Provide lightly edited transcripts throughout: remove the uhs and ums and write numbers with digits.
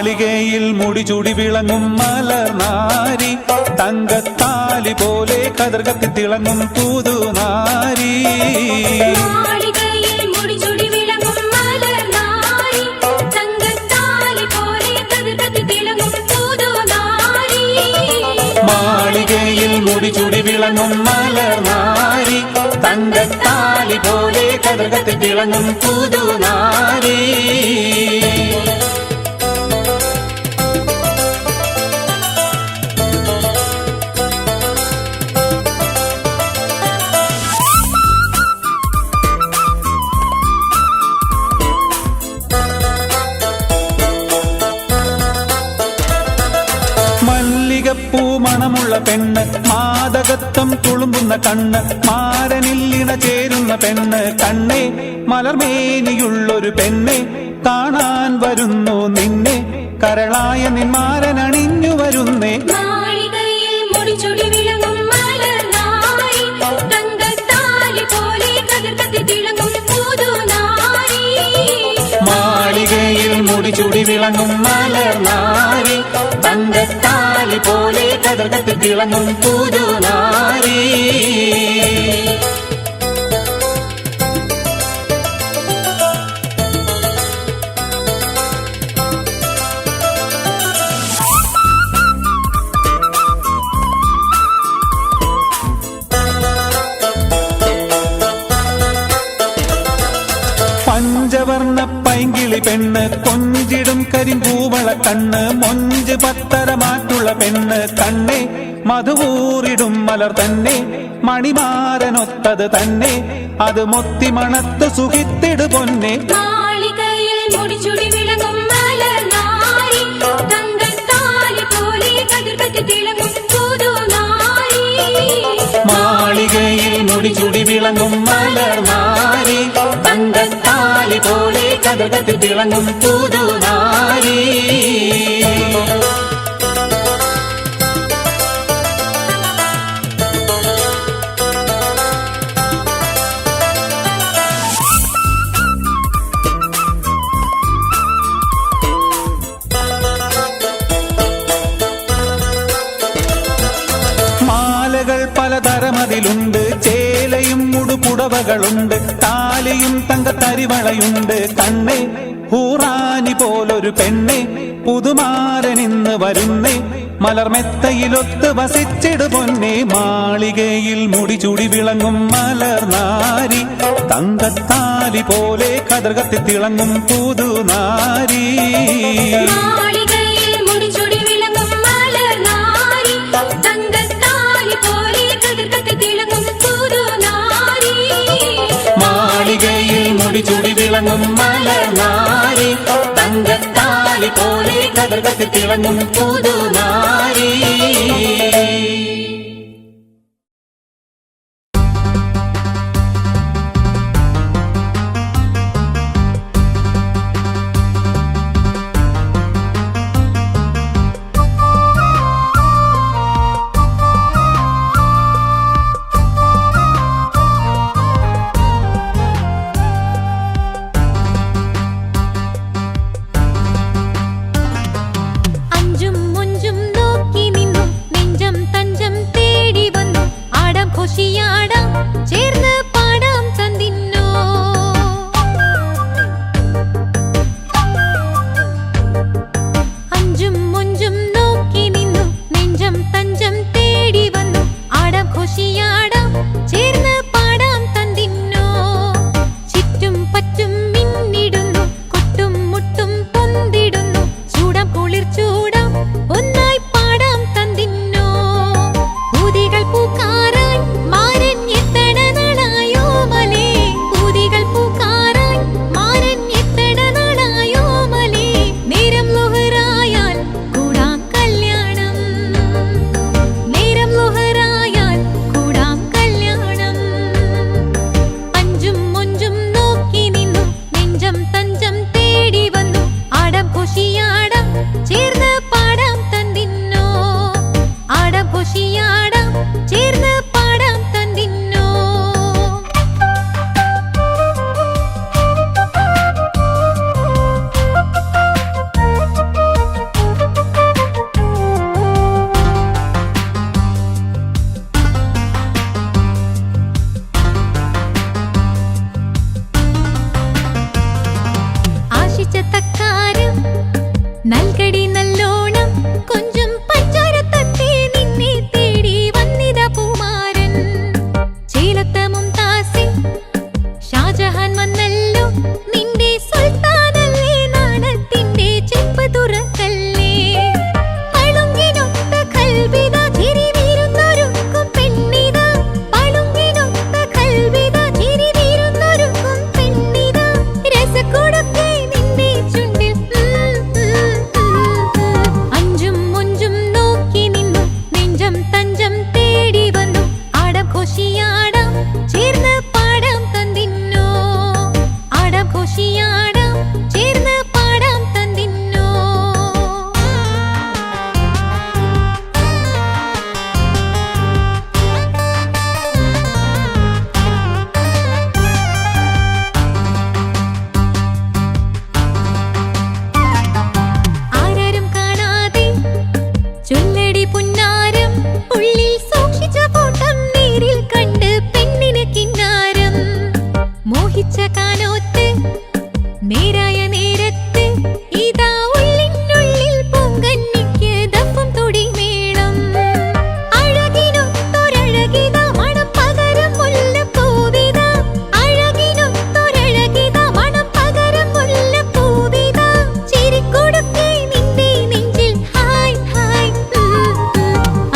മാളികയിൽ മുടിചൂടി വിളങ്ങും മലർനാരി, തങ്കത്താലി പോലെ കതിർകത്തി തിളങ്ങും പുതുനാരി. മാളികയിൽ മുടിചൂടി വിളങ്ങും മലർനാരി, തങ്കത്താലി പോലെ കതിർകത്തി തിളങ്ങും പുതുനാരി. മാളികയിൽ മുടിചൂടി വിളങ്ങും മലർനാരി, തങ്കത്താലി പോലെ കതിർകത്തി തിളങ്ങും പുതുനാരി. മല്ലികപ്പൂ മണമുള്ള പെണ്ണ്, മാദകത്വം തുളുമ്പുന്ന കണ്ണ്, മാരനില്ലിണ ചേരുന്ന പെണ്ണ്, കണ്ണേ മലർമേനിയുള്ളൊരു പെണ്ണെ, കാണാൻ വരുന്നു നിന്നെ, കരളായ നിന്മാരനണിഞ്ഞു വരുന്നേ. മാളികയിൽ മുടിചൂടി വിളങ്ങും മലർനാരി, തങ്കത്താലി പോലെ കതിർകത്തി തിളങ്ങും പുതുനാരി. മാളികയിൽ മുടിചൂടി വിളങ്ങും മലർനാരി, തങ്കത്താലി പോലെ കതിർകത്തി തിളങ്ങും പുതുനാരി. പഞ്ചവർണ്ണ പൈങ്കിളി പെണ്ണ്, കൊഞ്ചിടും കരിമ്പൂവള കണ്ണ്, മൊഞ്ച് പത്തരമാറ്റുള്ള പെണ്ണ്, കണ്ണേ മധുവൂറിടും മലർ തന്നെ, മണിമാരനൊത്തത് തന്നെ, അത് മൊത്തി മണത്ത് സുഖിത്തിടു പൊന്നെ. മാളികയിൽ മുടിചൂടി വിളങ്ങും മലർനാരി, തങ്കത്താലി പോലെ കതിർകത്തി തിളങ്ങും പുതുനാരി. മാളികയിൽ മുടിചൂടി വിളങ്ങും മലർനാരി, തങ്കത്താലി പോലെ കതിർകത്തി തിളങ്ങും പുതുനാരി. മാലകൾ പലതരമതിലുണ്ട്, ചേലയും മുടുപുടവകളുണ്ട്, താലിയും തങ്കത്തരിവളയുണ്ട്, കണ്ണേ ഹൂറാനി പോലൊരു പെണ്ണെ, പുതുമാരനിന്ന് വരുന്നേ, മലർമെത്തയിലൊത്ത് വസിച്ചിടു പൊന്നെ. മാളികയിൽ മുടിചൂടി വിളങ്ങും മലർനാരി, തങ്കത്താലി പോലെ കതിർകത്തി തിളങ്ങും പുതുനാരി. മാളികയിൽ മുടിചൂടി വിളങ്ങും മലർനാരി, തങ്കത്താലി പോലെ കതിർകത്തി തിളങ്ങും പുതുനാരി. മാളികയിൽ മുടിചൂടി വിളങ്ങും മലർനാരി, തങ്കത്താലി പോലെ കതിർകത്തി തിളങ്ങും പുതുനാരി. അഞ്ചും മുഞ്ചും നോക്കി നിന്നും നെഞ്ചം നിന്റെ സുൽത്താനല്ലേ നാണത്തിന്റെ ചെപ്പ് തുറക്കല്ലേ പളുങ്കിനൊത്ത കൽവിത ചിരി വീരുന്നൊരുക്കും പെണ്ണിത പളുങ്കിനൊത്ത കൽവിത ചിരി വീരുന്നൊരുക്കും പെണ്ണിത രസക്കൊടുക്കേ നിന്റെ ചുണ്ടിൽ അഞ്ചും മുഞ്ചും നോക്കി നിന്നു നെഞ്ചം തഞ്ചം തേടി വന്നു ആടം ഘോഷിയാടാം ചേർന്ന് പാടാം തന്നിന്നോ ആടം ഘോഷിയാടാം ചേർന്ന് പാടാം തന്നിന്നോ ആരാരും കാണാതെ ചൊല്ലടി പുന്നാരം ഉള്ളിൽ സൂക്ഷിച്ച ഫോട്ടം നേരിൽ കണ്ട് പെണ്ണിന് കിന്നാരം മോഹിച്ച കാനോത്ത് നേരായ നേരത്ത് ഇതാ ഉള്ളിനുള്ളിൽ പൂങ്കന്നിക്ക് ദഫും തുടി മേളം അഴകിനൊത്തൊരഴകിത മണം പകരം മുല്ലപ്പൂവിത അഴകിനൊത്തൊരഴകിത മണം പകരം മുല്ലപ്പൂവിത ചിരിക്കൊടുക്കേ നിന്റെ നെഞ്ചിൽ ഹായ് ഹായ്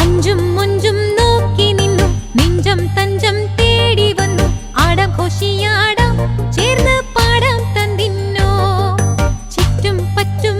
അഞ്ചും മുഞ്ചും നോക്കി നിന്നു നെഞ്ചം തഞ്ചം തേടി വന്നു ആടം ഘോഷിയാടാം ചേർന്ന് പാടാം തന്നിന്നോ ചുറ്റും പറ്റും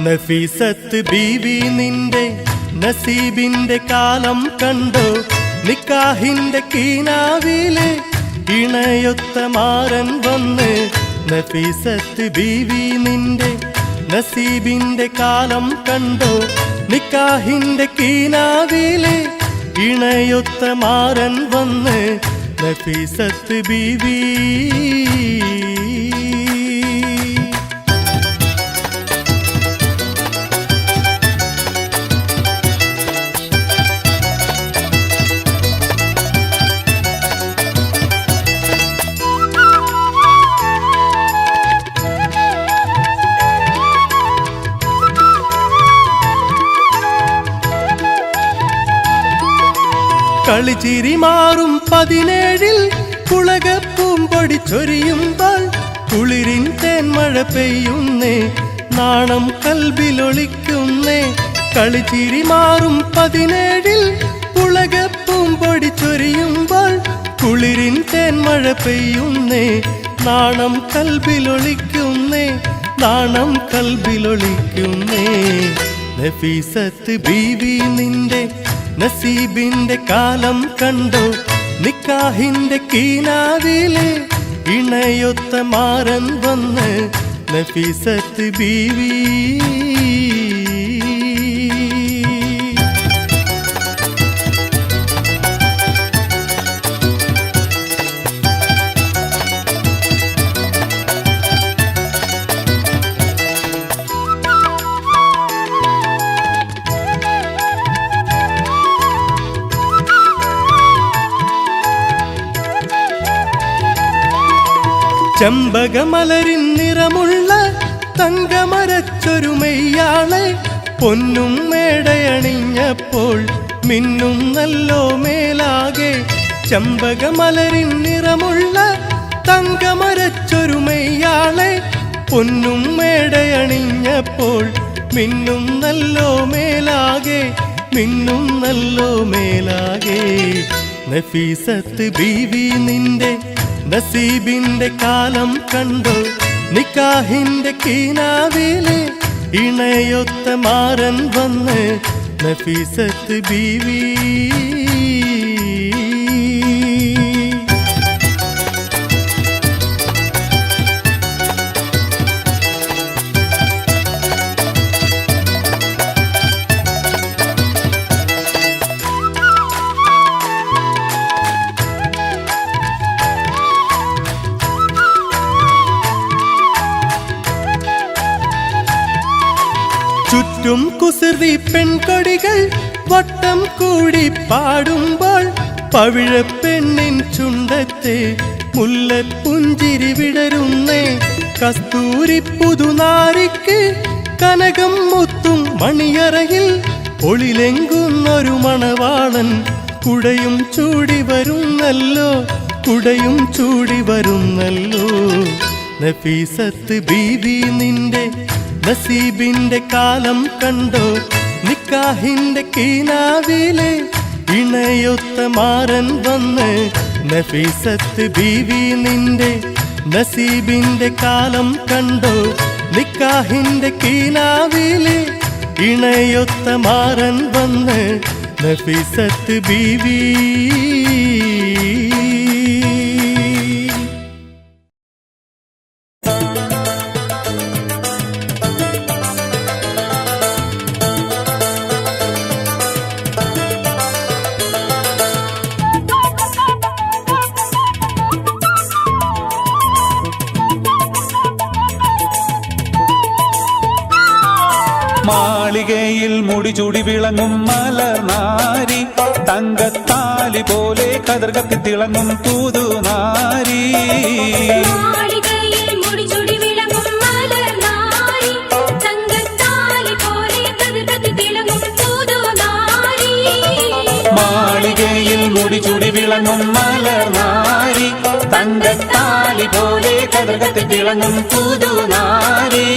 നഫീസത്ത് ബീവി നിന്റെ നസീബിന്റെ കാലം കണ്ടോ നിക്കാഹിന്റെ കീനാവിലെ ഇണയൊത്ത മാരൻ വന്ന് നഫീസത്ത് ബീവി നിന്റെ നസീബിന്റെ കാലം കണ്ടോ നിക്കാഹിന്റെ കീനാവിലെ ഇണയൊത്ത മാരൻ വന്ന് നഫീസത്ത് ബീവി കളിച്ചിരി മാറും 17 കുളകപ്പൂമ്പൊടി ചൊരിയുമ്പോൾ കുളിരിൻ തേന്മഴ പെയ്യുന്നേ നാണം കൽബിലൊളിക്കുന്നേ കളിച്ചിരി മാറും 17 കുളകപ്പൂമ്പൊടി ചൊരിയുമ്പോൾ കുളിരിൻ തേന്മഴ പെയ്യുന്നേ നാണം കൽബിലൊളിക്കുന്നേ നാണം കൽബിലൊളിക്കുന്നേ നഫീസത്ത് ബീവി നിന്റെ നസീബിന്റെ കാലം കണ്ടോ നിക്കാഹിന്റെ കീനാവിലെ ഇണയൊത്ത മാരൻ വന്ന് നഫീസത്ത് ബീവി ചെമ്പകമലരിൻ നിറമുള്ള തങ്കമരച്ചൊരുമയ്യാളെ പൊന്നും മേടയണിഞ്ഞപ്പോൾ മിന്നും നല്ലോ മേലാകെ ചെമ്പകമലരിൻ നിറമുള്ള തങ്കമരച്ചൊരുമയ്യാളെ പൊന്നും മേടയണിഞ്ഞപ്പോൾ മിന്നും നല്ലോ മേലാകെ മിന്നും നല്ലോ മേലാകെ നഫീസത്ത് ബീവി നിന്റെ നസീബിന്റെ കാലം കണ്ടോ നിക്കാഹിന്റെ കീനാവിലെ ഇണയൊത്ത മാരൻ വന്ന് നഫീസത്ത് ബീവി ചുറ്റും കുസൃതി പെൺകൊടികൾ വട്ടം കൂടി പാടുമ്പോൾ പവിഴപ്പെണ്ണിൻ ചുണ്ടത്തെ മുല്ലപ്പുഞ്ചിരി വിടരുന്നേ കസ്തൂരി പുതുനാരിക്ക് കനകം മുത്തും മണിയറയിൽ ഒളിലെങ്കുന്നൊരു മണവാളൻ കുടയും ചൂടി വരുന്നല്ലോ കുടയും ചൂടി വരുന്നല്ലോ നഫീസത്ത് ബീവി നിന്റെ നസീബിന്റെ കാലം കണ്ടോ നിക്കാഹിന്റെ കീനാവിലെ ഇണയൊത്ത മാരൻ വന്ന് നഫീസത്ത് ബീവി നിന്റെ നസീബിന്റെ കാലം കണ്ടോ നിക്കാഹിന്റെ കീനാവിലെ ഇണയൊത്ത മാരൻ വന്ന് നഫീസത്ത് ബീവി മാളികയിൽ മുടിചൂടി വിളങ്ങും മലർനാരി തങ്കത്താലി പോലെ കതിർകത്തി തിളങ്ങും പുതുനാരി മാളികയിൽ മുടിചൂടി വിളങ്ങും മലർനാരി തങ്കത്താലി പോലെ കതിർകത്തി തിളങ്ങും പുതുനാരി മാളികയിൽ മുടിചൂടി വിളങ്ങും മലർനാരി തങ്കത്താലി പോലെ കതിർകത്തി തിളങ്ങും പുതുനാരി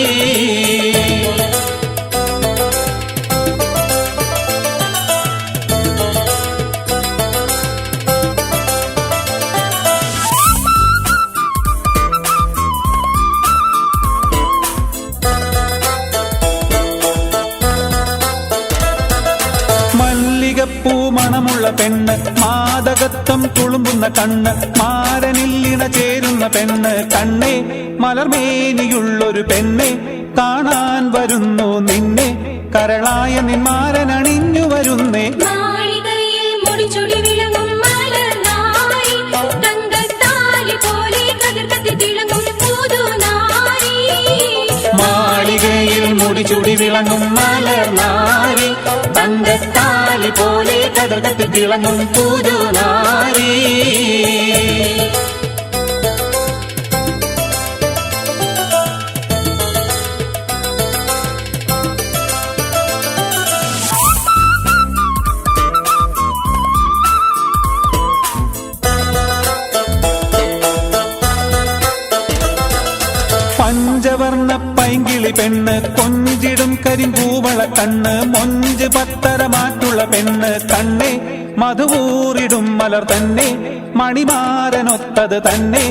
പെണ്ണ് മാദകത്വം തുളുമ്പുന്ന കണ്ണ് മാരനില്ലിണ ചേരുന്ന പെണ്ണ് കണ്ണേ മലർമേനിയുള്ളൊരു പെണ്ണെ കാണാൻ വരുന്നു നിന്നെ കരളായ നിന്മാരനണിഞ്ഞു വരുന്നേ മാളികയിൽ മുടിചുടി വിളങ്ങും മലർനാരി തങ്കത്താലി പോലെ കതിർകത്തി തിളങ്ങും പുതുനാരി മാളികയിൽ മുടിചുടി വിളങ്ങും മലർനാരി തങ്കത്താലി പോലെ കതിർകത്തി തിളങ്ങും പുതുനാരി പഞ്ചവർണ്ണ പൈങ്കിളി പെണ്ണ് കൊഞ്ചിടും കരിമ്പൂവള കണ്ണ് മൊഞ്ച് പത്തരമാറ്റുള്ള പെണ്ണ് കണ്ണെ മധുവൂറിടും മലർ തന്നെ മണിമാരനൊത്തത് തന്നെ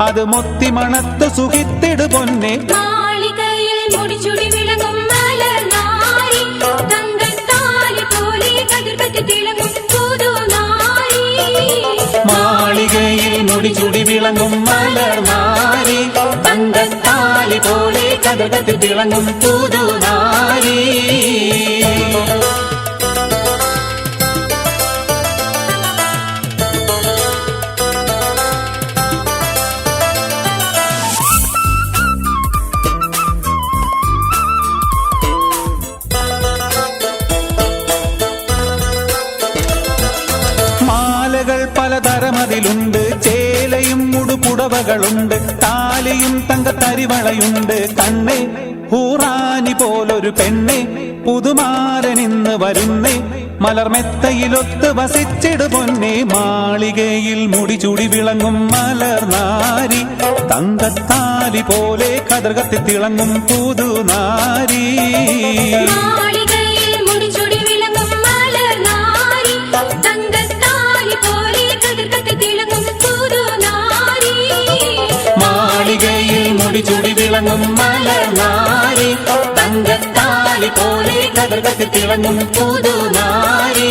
അത് മൊത്തി മണത്ത് സുഖിത്തിടു പൊന്നെ മാളികയിൽ മുടിചുടി വിളങ്ങും മലർനാരി തങ്കത്താലി പോലെ കതിർകത്തി തിളങ്ങും പുതുനാരി മാളികയിൽ മുടിചുടി വിളങ്ങും മലർനാരി തങ്കത്താലി പോലെ കതിർകത്തി തിളങ്ങും പുതുനാരി മാലകൾ പലതരമതിലുണ്ട് ചേലയും മുടുപുടവകളുണ്ട് താലിയും തങ്കത്തരിവളയുണ്ട് കണ്ണെ ഹൂറാനി പോലൊരു പെണ്ണെ പുതുമാരനിന്ന് വരുന്നേ മലർമെത്തയിലൊത്ത് വസിച്ചിടു പൊന്നെ മാളികയിൽ മുടിചുടി വിളങ്ങും മലർനാരി തങ്കത്താലി പോലെ കതിർകത്തി തിളങ്ങും പുതുനാരി മാളികയിൽ മുടിചുടി വിളങ്ങും മലർനാരി തങ്കത്താലി പോലെ കതിർകത്തി തിളങ്ങും പുതുനാരി മാളികയിൽ മുടിചുടി വിളങ്ങും മലർനാരി തങ്കത്താലി പോലെ കതിർകത്തി തിളങ്ങും പുതുനാരി